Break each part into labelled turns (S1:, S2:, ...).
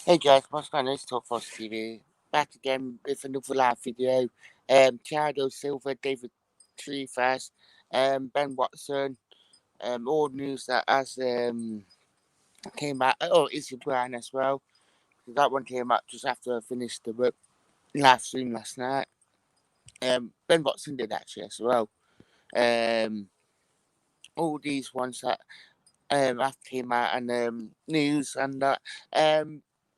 S1: Hey guys, what's going on? It's Top Fox TV. Back again with another live video. Tiago, Silva, David Treefast, Ben Watson, all news that has came out. Oh, Izzy Brown as well. That one came out just after I finished the live stream last night. Ben Watson did actually as well. Um, all these ones that after came out and news and that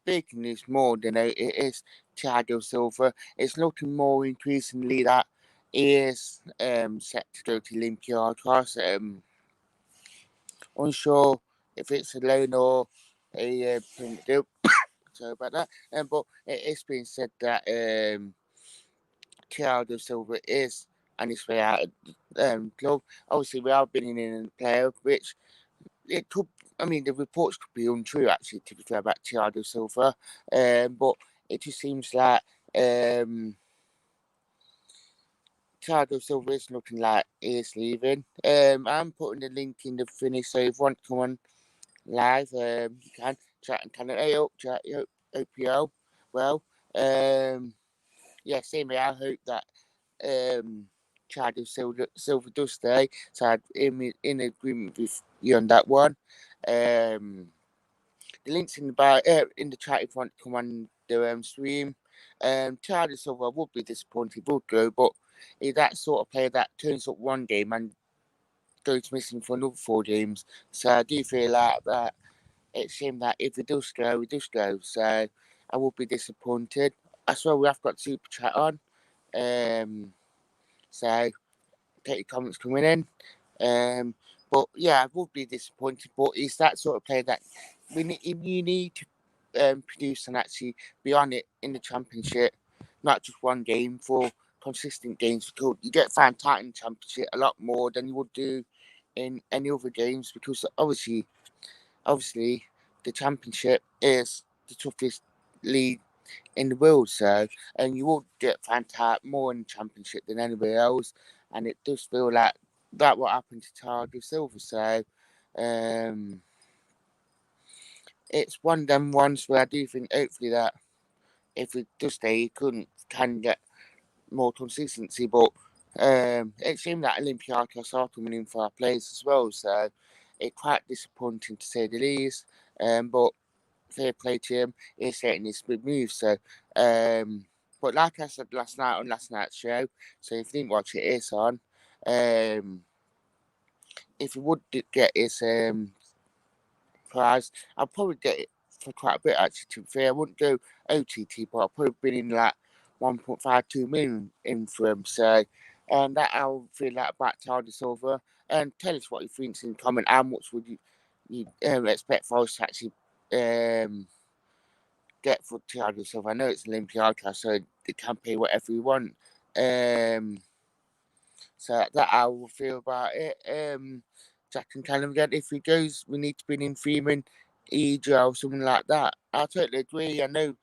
S1: big news more than it is Tiago Silva. It's looking more increasingly that he is set to go to Olympiacos. Unsure if it's a loan or a permanent deal. Sorry about that. But it is being said that Tiago Silva is on his way out of the club. Obviously, we are bringing in a player which it could. I mean, the reports could be untrue. Actually, to be fair about Tiago Silva, but it just seems like Tiago Silva is looking like he is leaving. I'm putting the link in the finish, so if you want to come on live, you can chat and can. Hey up, chat. Hope you all well. Yeah, same here. I hope that um, Tiago Silva does stay. So I'm in agreement with you on that one. Um, the links in the in the chat if you want to come on the stream. Tiago Silva would be disappointed, would go, but he's that sort of player that turns up one game and goes missing for another 4 games. So I do feel like that it's a shame that if he does go, he does go. So I would be disappointed. As well, we have got super chat on. So take your comments coming in. But yeah, I would be disappointed. But he's that sort of player that you need to produce and actually be on it in the championship, not just one game for consistent games. Because you get fan tight in the championship a lot more than you would do in any other games. Because obviously, the championship is the toughest league in the world. So, and you will get fan tight more in the championship than anywhere else. And it does feel like that what happened to Tiago Silva. So, um, it's one of them ones where I do think hopefully that if it does stay, he can get more consistency. But it seemed that Olympiacos are coming in for our players as well. So, it's quite disappointing to say the least. But fair play to him. He's setting his big move. So, but like I said last night on last night's show, so if you didn't watch it, it's on. Um, if he would get his prize, I'll probably get it for quite a bit actually. To be fair, I wouldn't go OTT, but I'll probably bring in like 1.52 million in for him. So, that I'll feel like about Tiago Silva. And tell us what you think in comment. How much would you expect for us to actually get for Tiago Silva? I know it's Olympiacos, so they can pay whatever you want. Um, so that I will feel about it. Jack and Callum again. If he goes, we need to bring in Freeman, Eja, or something like that. I totally agree. I know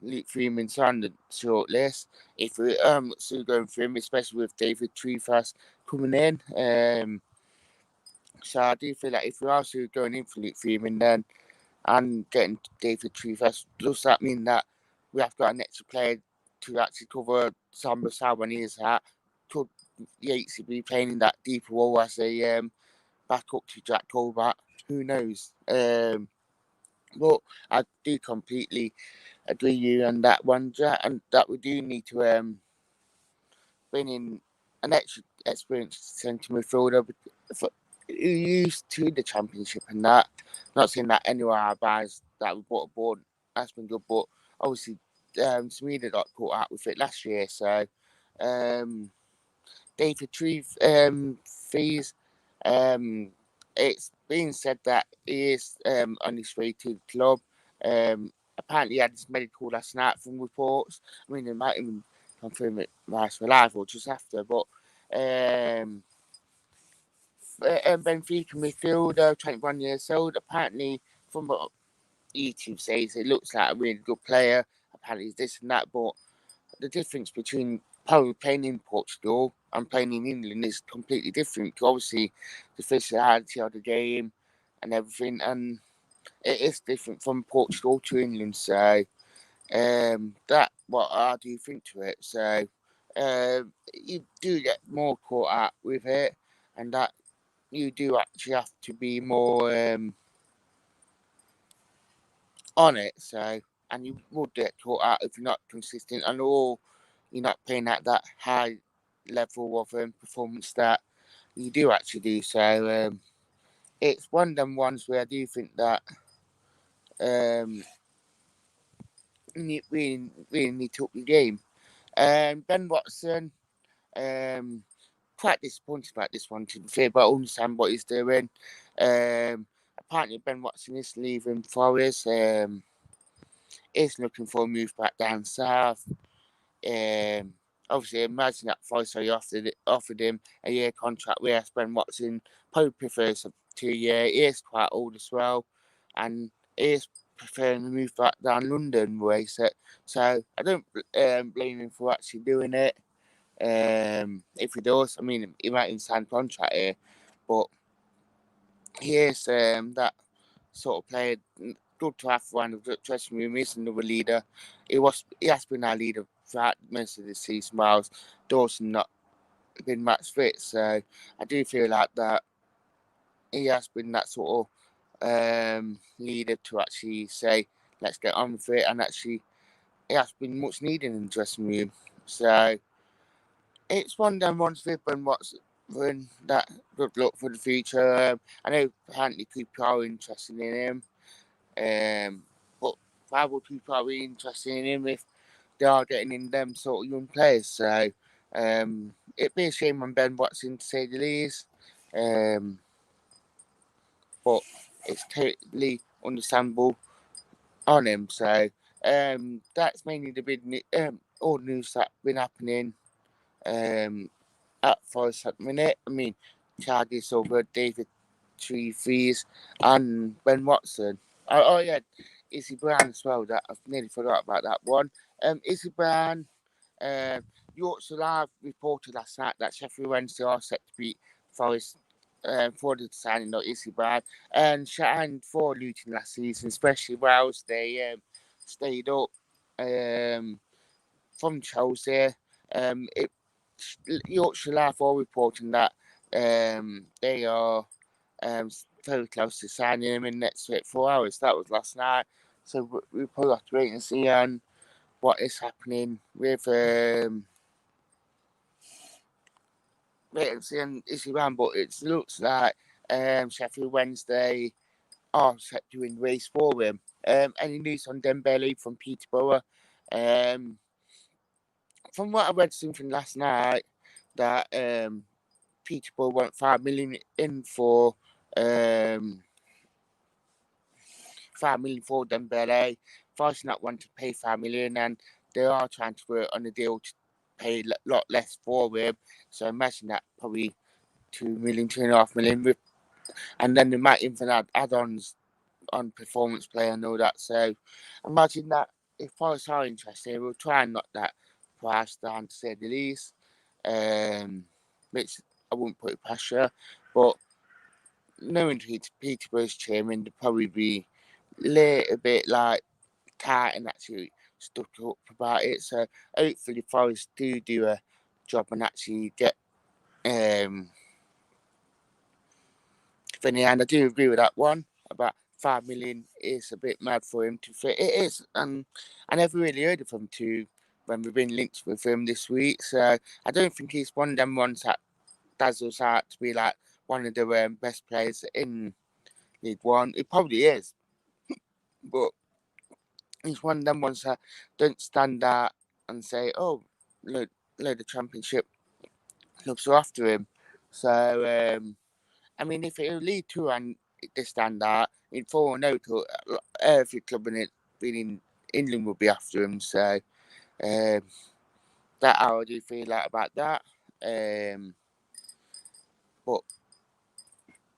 S1: Luke Freeman's on the short list. If we still going for him, especially with David Treefast coming in. So I do feel like if we are still going in for Luke Freeman, then and getting David Treefast, does that mean that we have got an extra player to actually cover Samba Sal when he is out? Could Yates be playing in that deeper role as a backup to Jack Colbert? Who knows? But I do completely agree with you on that one, Jack, and that we do need to bring in an extra experienced centre midfielder who used to the championship and that. Not saying that any of our buys that we brought aboard has been good, but obviously Smeda got caught out with it last year. So um, David Tree fees. Um, it's been said that he is on his way to the club. Apparently, he had his medical last night from reports. I mean, they might even confirm it last for live or just after, but um, Benfica midfielder, 21 years old. Apparently, from what YouTube says, it looks like a really good player. Apparently, he's this and that, but the difference between probably playing in Portugal and playing in England is completely different. Obviously, the physicality of the game and everything, and it is different from Portugal to England. So that what I do think to it. So you do get more caught up with it, and that you do actually have to be more on it. So, and you would get caught out if you're not consistent and all you're not playing at that high level of performance that you do actually do. So it's one of them ones where I do think that you really need to up your game. Ben Watson, quite disappointed about this one to be fair, but I understand what he's doing. Apparently Ben Watson is leaving Forest. Is looking for a move back down south. Um, Obviously, imagine that Forest offered him a year contract, whereas Ben Watson probably prefers a 2 year. He is quite old as well, and he is preferring to move back down London way. So I don't blame him for actually doing it. If he does, I mean, he might even sign a contract here, but he is that sort of player. Good to have one of the dressing room. He's another leader. He has been our leader throughout most of the season, whilst Dawson not been match fit. So I do feel like that he has been that sort of leader to actually say, let's get on with it, and actually he has been much needed in the dressing room. So it's one of them ones with Ben Watson that good luck for the future. I know apparently people are interested in him. But why would people are really interested in him if they are getting in them sort of young players? So it'd be a shame on Ben Watson to say the least. But it's totally understandable on him. So that's mainly the big all the news that's been happening at Forest at the minute. I mean, Tiago Silva, David Trees, and Ben Watson. Yeah, Izzy Brown as well. That I've nearly forgot about that one. Izzy Brown, Yorkshire Live reported last night that Sheffield Wednesday are set to beat Forest for the signing of Izzy Brown and shined for Luton last season, especially whilst they stayed up from Chelsea. It Yorkshire Life are reporting that they are very close to signing him in the next 24 hours. That was last night. So we probably have to wait and see on what is happening with wait and see on Izzy Ram, but it looks like Sheffield Wednesday are set to win the race for him. Any news on Dembele from Peterborough? Um, from what I read something last night that Peterborough want 5 million in for 5 million for Dembele. Force not want to pay 5 million, and they are trying to work on a deal to pay a lot less for him. So imagine that probably 2 million, 2.5 million, and then they might even add ons on performance play and all that. So imagine that if Forest are interested, we'll try and knock that price down to say the least. Which I wouldn't put pressure, but knowing Peterborough's chairman, they'd probably be a little bit like tight and actually stuck up about it. So hopefully Forest do a job and actually get Finney. And I do agree with that one about 5 million is a bit mad for him to fit. It is, and I never really heard of him too when we've been linked with him this week. So I don't think he's one of them ones that dazzles out to be like one of the best players in League One. It probably is, but he's one of them ones that don't stand out and say, "Oh, look, the Championship clubs are after him." So I mean, if it lead to and they stand out, in 4-0 to every club in it, being in England will be after him. So um, that how do you feel like about that? But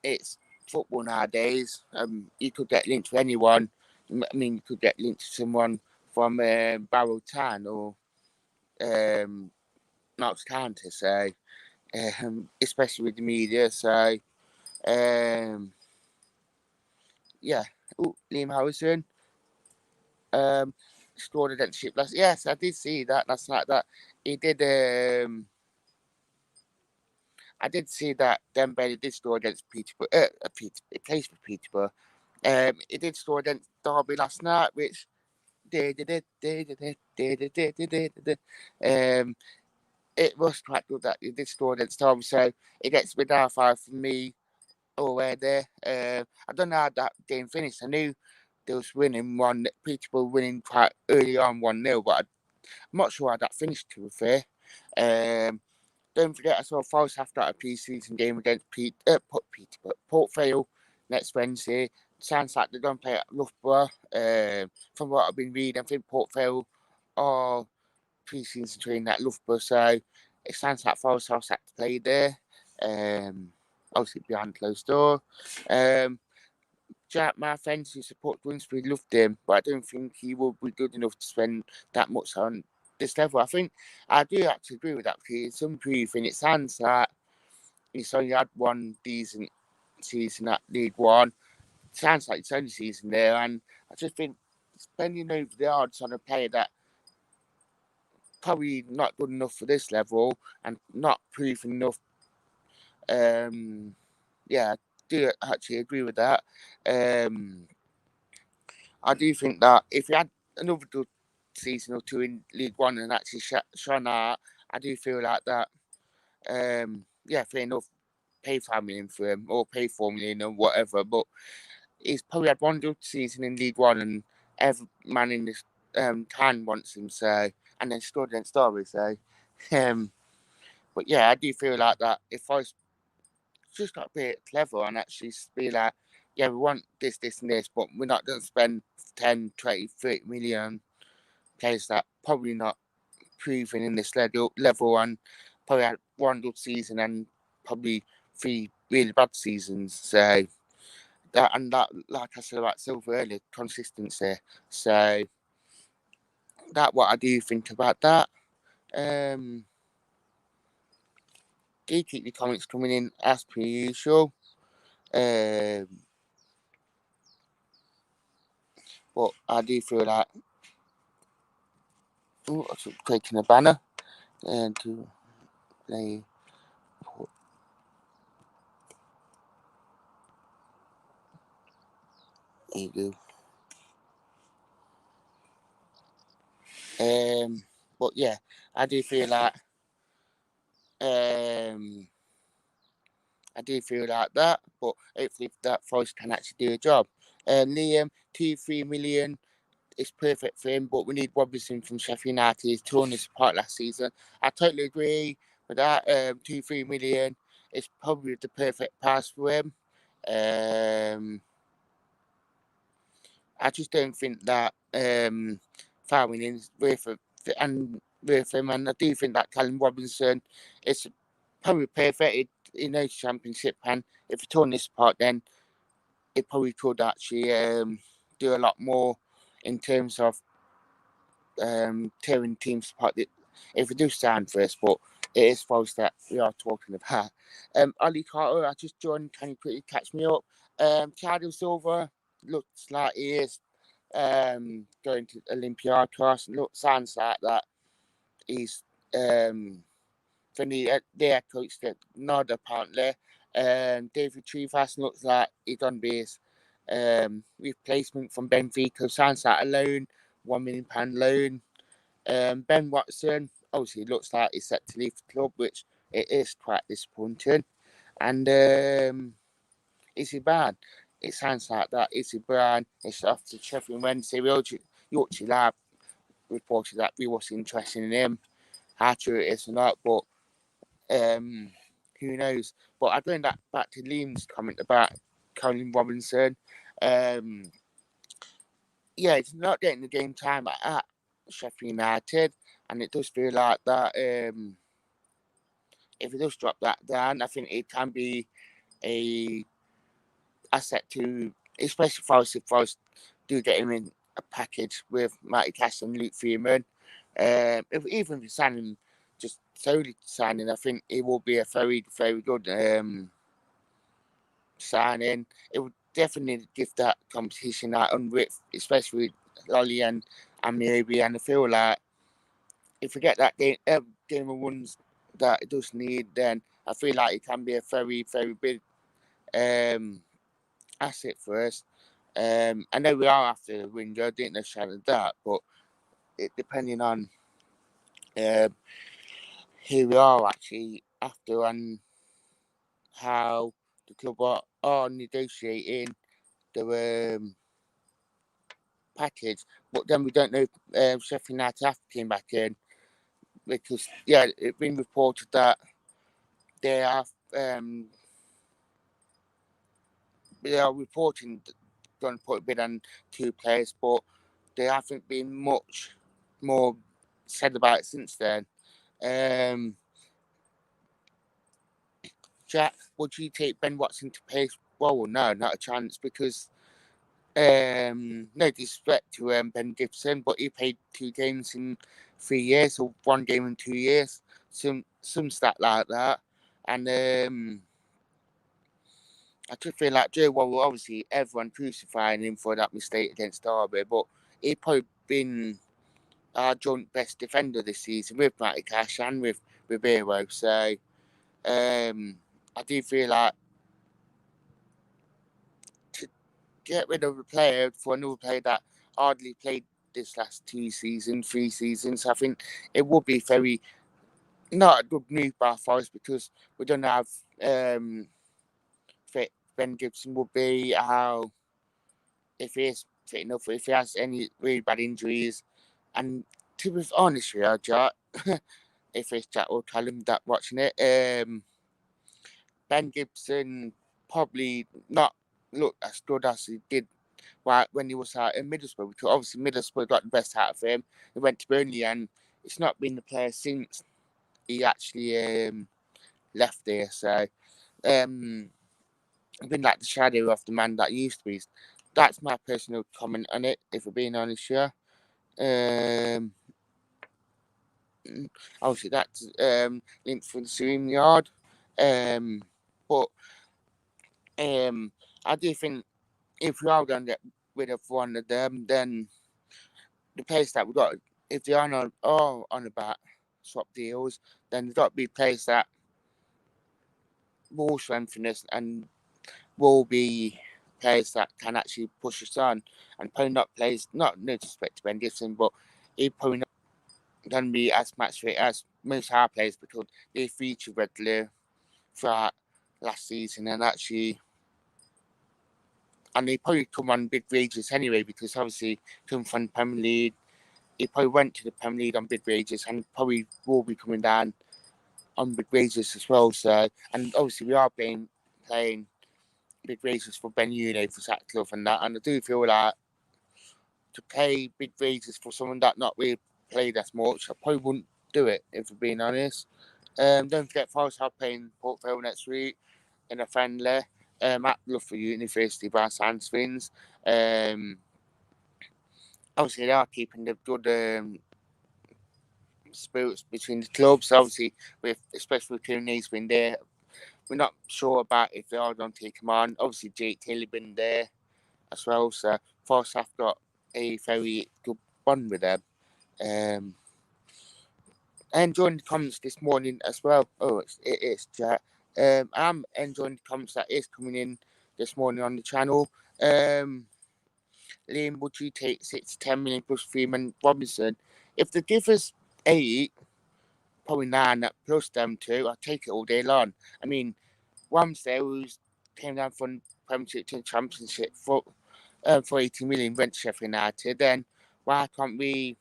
S1: it's football nowadays. You could get linked to anyone. I mean, you could get linked to someone from Barrow Town or Knox County. So, especially with the media. So, yeah, Liam Harrison scored against Ship last. Yes, I did see that last night. That he did. I did see that Dembele did score against Peterborough. He plays for Peterborough. He did score against Derby last night, which it was quite good that he did score against Derby, so it gets me down 5 for me already. I don't know how that game finished. I knew they was winning Peterborough winning quite early on 1-0, but I'm not sure how that finished, to be fair. Don't forget, I saw Forest after a pre-season game against Port Vale next Wednesday. Sounds like they're going to play at Loughborough. From what I've been reading, I think Port Vale are pre-season training at Loughborough, so it sounds like Forest House had to play there. Obviously behind closed door. Jack, my friends who support Grimsby loved him, but I don't think he will be good enough to spend that much on this level. I think I do actually agree with that. Because some proof, and it sounds like he's only had one decent season at League One. It sounds like it's only season there, and I just think spending over the odds on a player that probably not good enough for this level and not proven enough. Yeah, I do actually agree with that. I do think that if he had another good season or two in League One and actually shone out, I do feel like that. Yeah, fair enough. Pay 5 million for him or pay 4 million or whatever, but he's probably had one good season in League One, and every man in this town wants him. So, and then scored against Derby. So, but yeah, I do feel like that. If I was just got to be clever and actually be like, yeah, we want this, this, and this, but we're not going to spend 10, 20, 30 million players that probably not proven in this level and probably had one good season and probably 3 really bad seasons. So that, like I said about Silva earlier, consistency. So that's what I do think about that. Do keep your comments coming in as per usual. But I do feel like I'm clicking a banner and to play. There you go. But yeah, I do feel like that. But hopefully that Forest can actually do a job. Liam, 2-3 million is perfect for him, but we need Robinson from Sheffield United. He's torn his apart last season. I totally agree with that. 2-3 million is probably the perfect price for him. I just don't think that 5 million is worth him, and I do think that Callum Robinson is probably perfect. He knows Championship, and if he torn this apart, then it probably could actually do a lot more in terms of tearing teams apart if we do stand first, but it is false that we are talking about. Ali Carter, I just joined. Can you quickly catch me up? Tiago Silva looks like he is going to Olympiacos. Sounds like that he's from their coach that not apparently. David Trevas looks like he's going to be his replacement from Benfica. Sounds like a loan, £1 million loan. Ben Watson, obviously, looks like he's set to leave the club, which it is quite disappointing. And Izzy Barn, it sounds like that. Izzy Barn is off to Sheffield Wednesday. Yorkshire Lab reported that we was interested in him. How true it is or not, but who knows? But I bring that back to Liam's comment about Colin Robinson. Yeah, it's not getting the game time at Sheffield United, and it does feel like that. If it does drop that down, I think it can be a asset to, especially if Forest do get him in a package with Matty Cash and Luke Freeman. Even if you sign him, just solely signing, I think it will be a very, very good signing. It would definitely give that competition that unwritten, especially with Lolly and Maybe. And I feel like if we get that game of ones that it does need, then I feel like it can be a very, very big um, asset for us. I know we are after the window, didn't know shadow that, but it depending on um, who we are actually after and how the club are negotiating the package. But then we don't know if Sheffield United have came back in because it's been reported that they have they are reporting going to put a bid on 2 players, but there haven't been much more said about it since then. Um, Jack, would you take Ben Watson to pace? Well, no, not a chance because no disrespect to Ben Gibson, but he played 2 games in 3 years or 1 game in 2 years, some stat like that, and I just feel like Joe Worrell, obviously everyone crucifying him for that mistake against Derby, but he probably been our joint best defender this season with Matty Cash and with Ribeiro. So I do feel like to get rid of a player for another player that hardly played this last 2 seasons, 3 seasons, I think it would be very not a good move by Forest because we don't have fit Ben Gibson would be, how if he is fit enough, if he has any really bad injuries. And to be honest with you, Jack, if it's Jack or Callum that watching it, Ben Gibson probably not look as good as he did when he was out in Middlesbrough, because obviously Middlesbrough got the best out of him. He went to Burnley and it's not been the player since he actually left there. So been like the shadow of the man that he used to be. That's my personal comment on it, if we're being honest here. Um, Obviously, that's linked for the stream yard. But I do think if we are going to get rid of one of them, then the players that we got, if they are on about swap deals, then there's got to be players that will strengthen us and will be players that can actually push us on, and probably not players, not no disrespect to Ben Gibson, but he probably not going to be as match fit as most of our players because they feature regularly throughout last season and they probably come on big wages anyway because obviously come from the Premier League. He probably went to the Premier League on big wages and probably will be coming down on big wages as well. So, and obviously we are playing big wages for Ben Une for Sutcliffe and that, and I do feel like to pay big wages for someone that not really played as much, I probably wouldn't do it if we're being honest. Don't forget Forest are playing Port Vale next week in a friendly at Loughborough University by Sandsvins. Obviously they are keeping the good spirits between the clubs. Obviously, with especially with Cooney's been there, we're not sure about if they are going to take him on. Obviously, Jake Taylor been there as well, so Forest have got a very good bond with them. Um, and enjoying the comments this morning as well. Oh, it is, Jack. I'm enjoying the comments that is coming in this morning on the channel. Liam, would you take 6 to 10 million plus Freeman Robinson? If they give us 8, probably 9 plus them 2, I'll take it all day long. I mean, Ramsdale came down from Premiership to the Championship for 80 million, went to Sheffield United. Then why can't we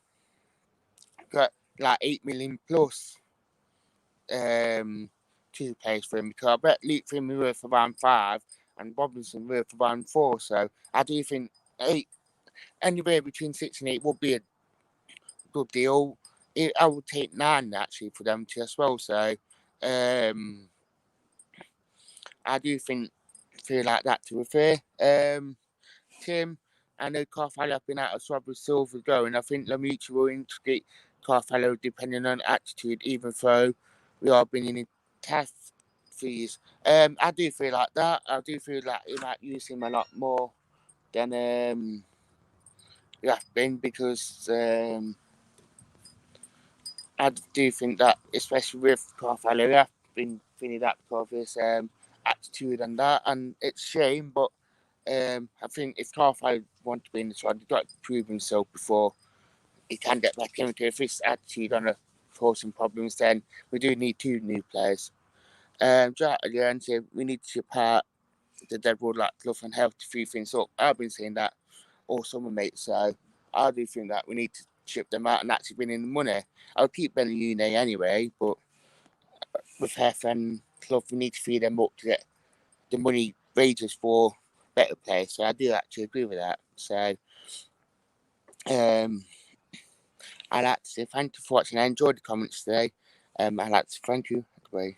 S1: get like 8 million plus 2 players for him? Because I bet Luke Freeman worth around 5 and Robinson worth around 4. So I do think 8, anywhere between 6 and 8 would be a good deal. I would take 9 actually for them too as well. So I do feel like that to be fair. Tim, I know Carvalho have been out of swab with Silva going. I think Lamucci will integrate Carvalho depending on attitude, even though we are bringing in tough fees. I do feel like that. I do feel like you might use him a lot more than you have been because I do think that, especially with Carvalho, we have been feeling that because of his attitude and that, and it's a shame. But I think if Carvalho wants to be in the squad, he's got to prove himself before he can get back into. If his attitude on to cause some problems, then we do need 2 new players. Just at the end, we need to chip out the Deadwood like glove and health to free things up. I've been saying that all summer, mate. So I do think that we need to chip them out and actually bring in the money. I'll keep Belluni anyway, but with Hef and Club, we need to feed them up to get the money wages for better players. So I do actually agree with that. So I'd like to say thank you for watching. I enjoyed the comments today. I'd like to thank you. Goodbye.